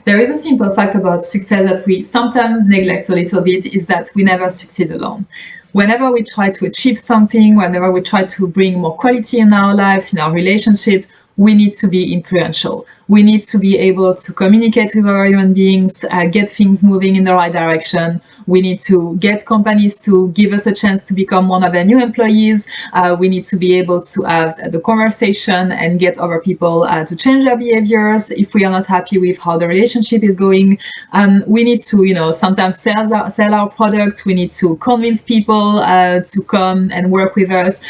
There is a simple fact about success that we sometimes neglect a little bit, is that we never succeed alone. Whenever we try to achieve something, whenever we try to bring more quality in our lives, in our relationship, we need to be influential. We need to be able to communicate with our human beings, get things moving in the right direction. We need to get companies to give us a chance to become one of their new employees. We need to be able to have the conversation and get other people to change their behaviors if we are not happy with how the relationship is going. We need to, sometimes sell our product. We need to convince people to come and work with us.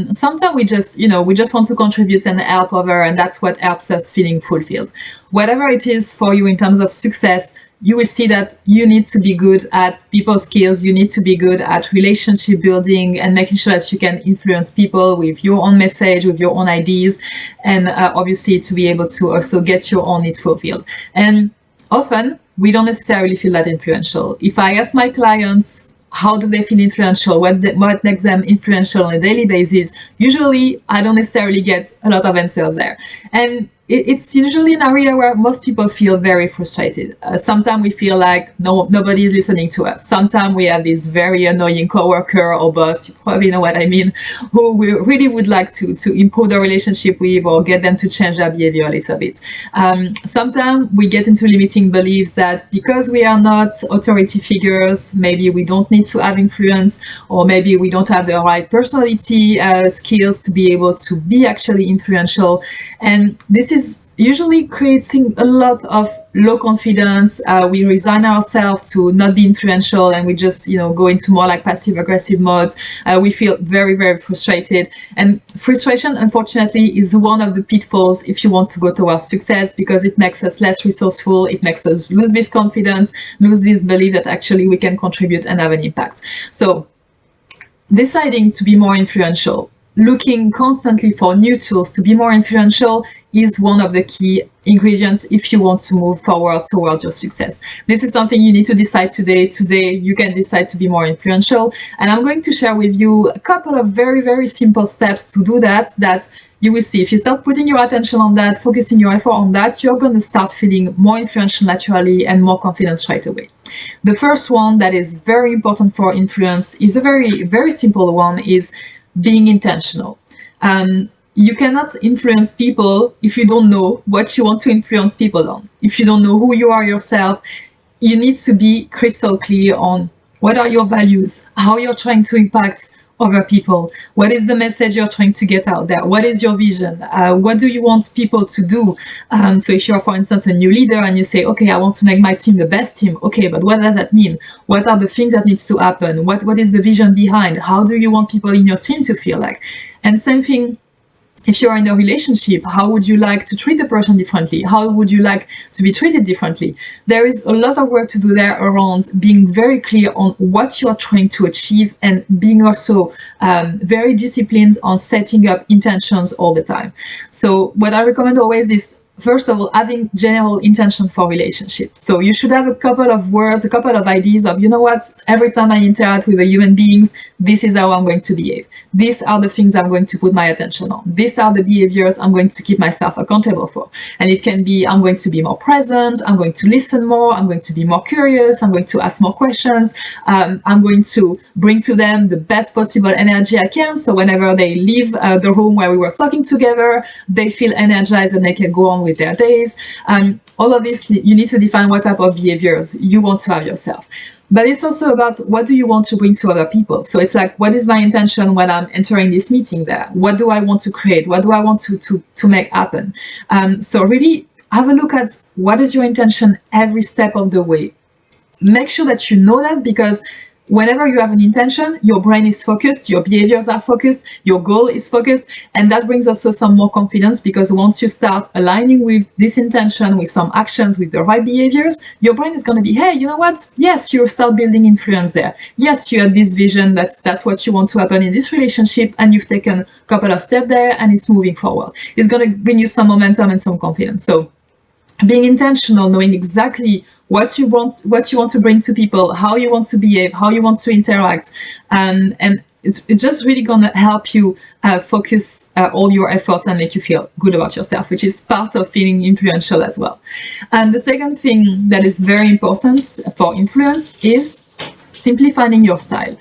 Sometimes we just want to contribute and help other, and that's what helps us feeling fulfilled. Whatever it is for you in terms of success, you will see that you need to be good at people skills. You need to be good at relationship building and making sure that you can influence people with your own message, with your own ideas, and obviously to be able to also get your own needs fulfilled. And often we don't necessarily feel that influential. If I ask my clients, how do they feel influential? What makes them influential on a daily basis? Usually, I don't necessarily get a lot of answers there. And it's usually an area where most people feel very frustrated. Sometimes we feel like nobody is listening to us. Sometimes we have this very annoying coworker or boss, you probably know what I mean, who we really would like to improve the relationship with or get them to change their behavior a little bit. Sometimes we get into limiting beliefs that because we are not authority figures, maybe we don't need to have influence, or maybe we don't have the right personality skills to be able to be actually influential. And this is usually creating a lot of low confidence. We resign ourselves to not be influential, and we just go into more like passive aggressive mode. We feel very, very frustrated, and frustration, unfortunately, is one of the pitfalls if you want to go towards success, because it makes us less resourceful. It makes us lose this confidence, lose this belief that actually we can contribute and have an impact. So deciding to be more influential, looking constantly for new tools to be more influential, is one of the key ingredients if you want to move forward towards your success. This is something you need to decide today. Today, you can decide to be more influential. And I'm going to share with you a couple of very, very simple steps to do that you will see. If you start putting your attention on that, focusing your effort on that, you're going to start feeling more influential naturally and more confident straight away. The first one that is very important for influence is a very, very simple one, is being intentional. You cannot influence people if you don't know what you want to influence people on. If you don't know who you are yourself, you need to be crystal clear on what are your values, how you're trying to impact other people, what is the message you're trying to get out there, what is your vision, what do you want people to do. So if you're, for instance, a new leader and you say, okay, I want to make my team the best team, okay, but what does that mean? What are the things that needs to happen? What is the vision behind? How do you want people in your team to feel like? And same thing, if you're in a relationship, how would you like to treat the person differently? How would you like to be treated differently? There is a lot of work to do there around being very clear on what you are trying to achieve, and being also very disciplined on setting up intentions all the time. So what I recommend always is, first of all, having general intentions for relationships. So you should have a couple of words, a couple of ideas of, every time I interact with a human beings, this is how I'm going to behave. These are the things I'm going to put my attention on. These are the behaviors I'm going to keep myself accountable for. And it can be, I'm going to be more present, I'm going to listen more, I'm going to be more curious, I'm going to ask more questions, I'm going to bring to them the best possible energy I can. So whenever they leave the room where we were talking together, they feel energized and they can go on with their days. All of this, you need to define what type of behaviors you want to have yourself. But it's also about, what do you want to bring to other people? So it's like, what is my intention when I'm entering this meeting there? What do I want to create? What do I want to make happen? So really have a look at what is your intention every step of the way. Make sure that you know that, because whenever you have an intention, your brain is focused, your behaviors are focused, your goal is focused, and that brings also some more confidence, because once you start aligning with this intention, with some actions, with the right behaviors, your brain is going to be, hey, you know what? Yes, you start building influence there. Yes, you had this vision, that's what you want to happen in this relationship, and you've taken a couple of steps there, and it's moving forward. It's going to bring you some momentum and some confidence. So being intentional, knowing exactly what you want to bring to people, how you want to behave, how you want to interact, and it's just really going to help you focus all your efforts and make you feel good about yourself, which is part of feeling influential as well. And the second thing that is very important for influence is simply finding your style.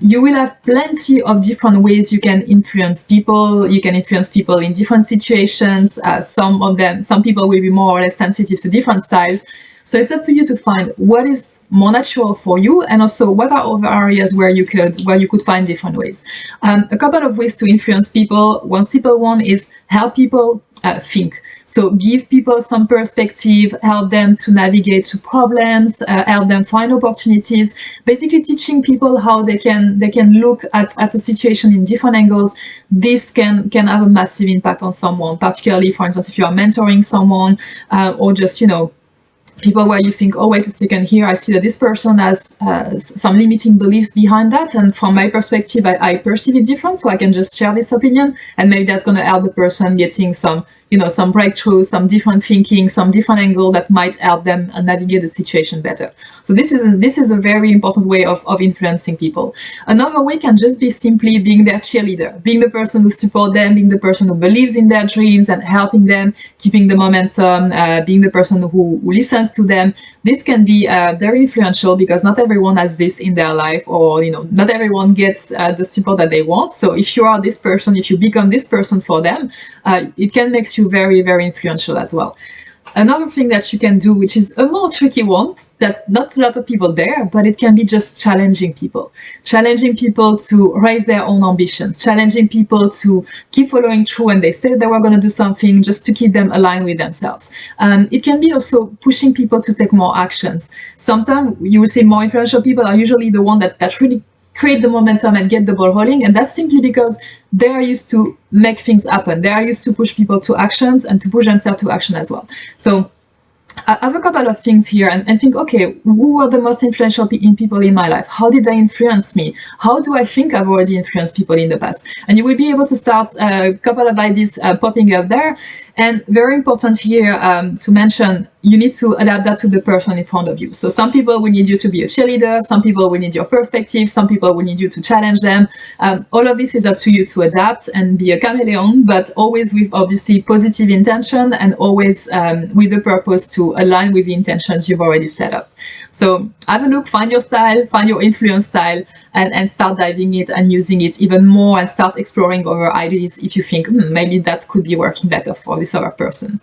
You will have plenty of different ways you can influence people. You can influence people in different situations. Some people will be more or less sensitive to different styles. So it's up to you to find what is more natural for you, and also what are other areas where you could find different ways. A couple of ways to influence people. One simple one is help people think. So give people some perspective, help them to navigate to problems, help them find opportunities. Basically, teaching people how they can look at a situation in different angles. This can have a massive impact on someone, particularly, for instance, if you are mentoring someone, or just, people where you think, oh, wait a second, here I see that this person has some limiting beliefs behind that, and from my perspective, I perceive it different, so I can just share this opinion, and maybe that's going to help the person getting some breakthrough, some different thinking, some different angle that might help them navigate the situation better. So this is a very important way of influencing people. Another way can just be simply being their cheerleader, being the person who supports them, being the person who believes in their dreams and helping them, keeping the momentum, being the person who listens to them. This can be very influential, because not everyone has this in their life, or not everyone gets the support that they want. So if you are this person, if you become this person for them, it can make you very, very influential as well. Another thing that you can do, which is a more tricky one, that not a lot of people dare, but it can be just challenging people to raise their own ambitions, challenging people to keep following through when they said they were going to do something, just to keep them aligned with themselves. It can be also pushing people to take more actions. Sometimes you will see more influential people are usually the one that really create the momentum and get the ball rolling, and that's simply because they are used to make things happen. They are used to push people to actions and to push themselves to action as well. So I have a couple of things here, and think, okay, who are the most influential people in my life? How did they influence me? How do I think I've already influenced people in the past? And you will be able to start a couple of ideas popping up there. And very important here to mention, you need to adapt that to the person in front of you. So some people will need you to be a cheerleader, some people will need your perspective, some people will need you to challenge them. All of this is up to you to adapt and be a chameleon, but always with obviously positive intention, and always with the purpose to align with the intentions you've already set up. So have a look, find your style, find your influence style, and start diving it and using it even more, and start exploring other ideas if you think maybe that could be working better for this other person.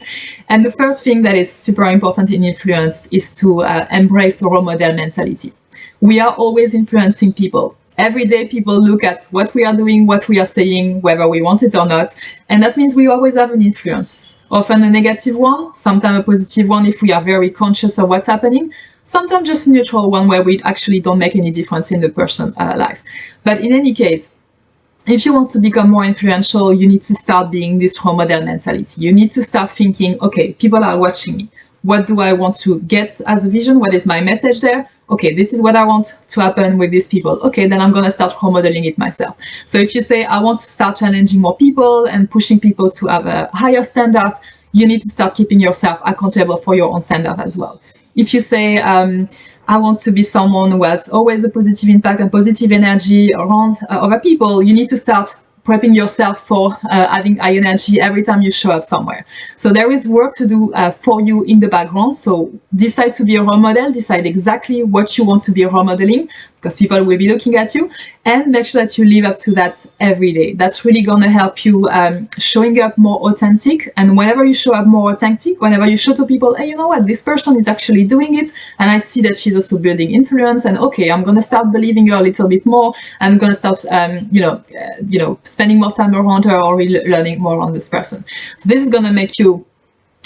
And the first thing that is super important in influence is to embrace a role model mentality. We are always influencing people. Every day people look at what we are doing, what we are saying, whether we want it or not. And that means we always have an influence. Often a negative one, sometimes a positive one if we are very conscious of what's happening. Sometimes just a neutral one where we actually don't make any difference in the person's life. But in any case, if you want to become more influential, you need to start being this role model mentality. You need to start thinking, okay, people are watching me. What do I want to get as a vision? What is my message there? Okay, this is what I want to happen with these people. Okay, then I'm going to start role modeling it myself. So if you say, I want to start challenging more people and pushing people to have a higher standard, you need to start keeping yourself accountable for your own standard as well. If you say, I want to be someone who has always a positive impact and positive energy around other people, you need to start prepping yourself for having high energy every time you show up somewhere. So there is work to do for you in the background. So decide to be a role model, decide exactly what you want to be role modeling, because people will be looking at you, and make sure that you live up to that every day. That's really going to help you showing up more authentic. And whenever you show up more authentic, whenever you show to people, hey, you know what, this person is actually doing it, and I see that she's also building influence, and okay, I'm going to start believing her a little bit more. I'm going to start, spending more time around her, or really learning more on this person. So this is going to make you,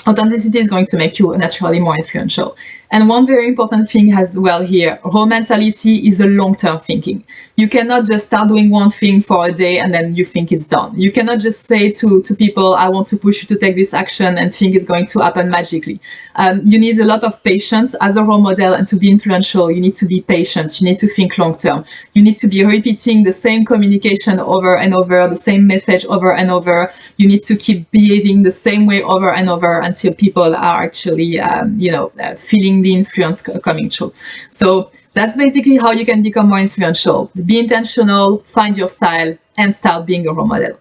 authenticity is going to make you naturally more influential. And one very important thing as well here, role mentality is a long-term thinking. You cannot just start doing one thing for a day and then you think it's done. You cannot just say to people, I want to push you to take this action, and think it's going to happen magically. You need a lot of patience as a role model, and to be influential, you need to be patient. You need to think long-term. You need to be repeating the same communication over and over, the same message over and over. You need to keep behaving the same way over and over until people are actually, feeling the influence coming through. So That's basically how you can become more influential. Be intentional, find your style, and start being a role model.